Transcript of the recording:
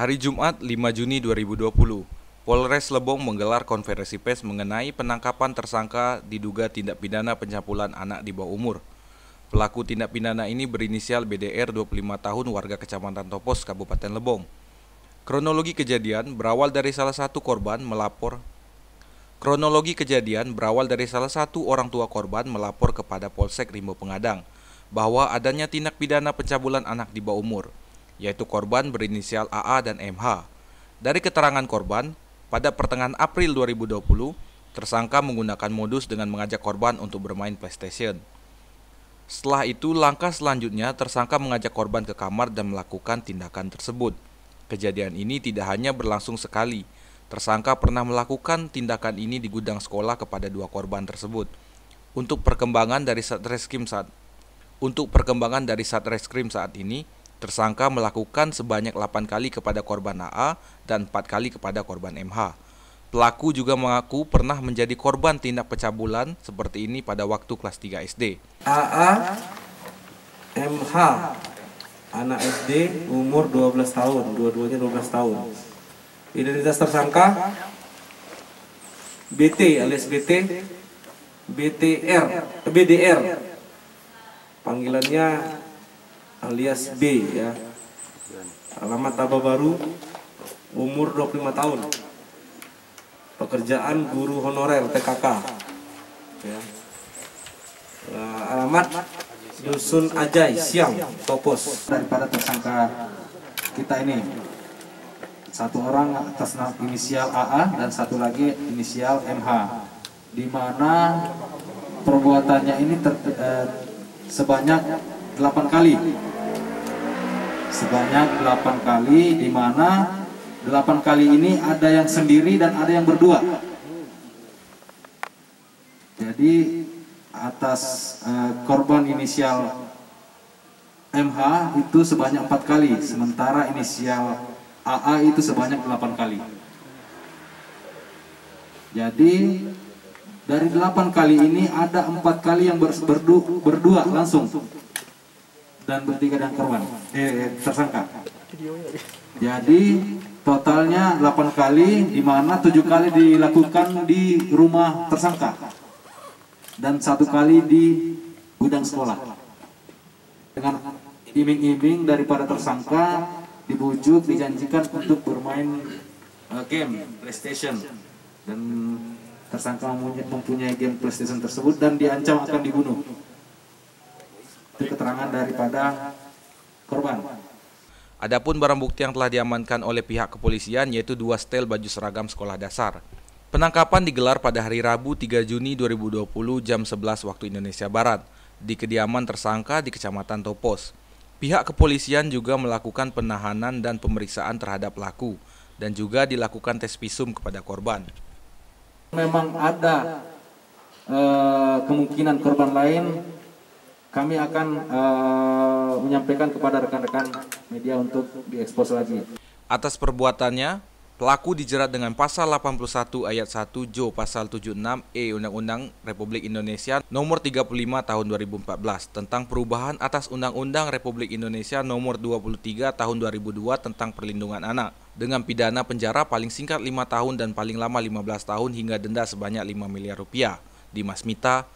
Hari Jumat 5 Juni 2020, Polres Lebong menggelar konferensi pers mengenai penangkapan tersangka diduga tindak pidana pencabulan anak di bawah umur. Pelaku tindak pidana ini berinisial BDR 25 tahun warga Kecamatan Topos, Kabupaten Lebong. Kronologi kejadian berawal dari salah satu orang tua korban melapor kepada Polsek Rimbo Pengadang bahwa adanya tindak pidana pencabulan anak di bawah umur, yaitu korban berinisial AA dan MH. Dari keterangan korban, pada pertengahan April 2020, tersangka menggunakan modus dengan mengajak korban untuk bermain PlayStation. Setelah itu, langkah selanjutnya tersangka mengajak korban ke kamar dan melakukan tindakan tersebut. Kejadian ini tidak hanya berlangsung sekali. Tersangka pernah melakukan tindakan ini di gudang sekolah kepada dua korban tersebut. Untuk perkembangan dari Satreskrim saat ini, tersangka melakukan sebanyak 8 kali kepada korban AA dan 4 kali kepada korban MH. Pelaku juga mengaku pernah menjadi korban tindak pencabulan seperti ini pada waktu kelas 3 SD. AA, MH, anak SD umur 12 tahun, dua-duanya 12 tahun. Identitas tersangka BT alias BDR. Panggilannya alias B ya. Alamat Tabah Baru, umur 25 tahun. Pekerjaan guru honorer TKK. Ya. Alamat Dusun Ajai, Siang, Topos. Daripada tersangka kita ini, satu orang atas nama inisial AA dan satu lagi inisial MH, di mana perbuatannya ini sebanyak 8 kali. Sebanyak 8 kali, di mana 8 kali ini ada yang sendiri dan ada yang berdua. Jadi atas korban inisial MH itu sebanyak 4 kali, sementara inisial AA itu sebanyak 8 kali. Jadi dari 8 kali ini ada 4 kali yang berdua langsung dan bertiga dengan korban tersangka. Jadi totalnya 8 kali, di mana 7 kali dilakukan di rumah tersangka dan 1 kali di gudang sekolah. Dengan iming-iming daripada tersangka, dibujuk, dijanjikan untuk bermain game PlayStation, dan tersangka mempunyai game PlayStation tersebut dan diancam akan dibunuh. Itu keterangan daripada korban. Adapun barang bukti yang telah diamankan oleh pihak kepolisian yaitu 2 setel baju seragam sekolah dasar. Penangkapan digelar pada hari Rabu 3 Juni 2020 jam 11 waktu Indonesia Barat di kediaman tersangka di Kecamatan Topos. Pihak kepolisian juga melakukan penahanan dan pemeriksaan terhadap pelaku dan juga dilakukan tes visum kepada korban. Memang ada kemungkinan korban lain, kami akan menyampaikan kepada rekan-rekan media untuk diekspos lagi. Atas perbuatannya, pelaku dijerat dengan pasal 81 ayat 1 Jo pasal 76E Undang-Undang Republik Indonesia nomor 35 tahun 2014 tentang perubahan atas Undang-Undang Republik Indonesia nomor 23 tahun 2002 tentang perlindungan anak dengan pidana penjara paling singkat 5 tahun dan paling lama 15 tahun hingga denda sebanyak 5 miliar rupiah. Dimas Mita,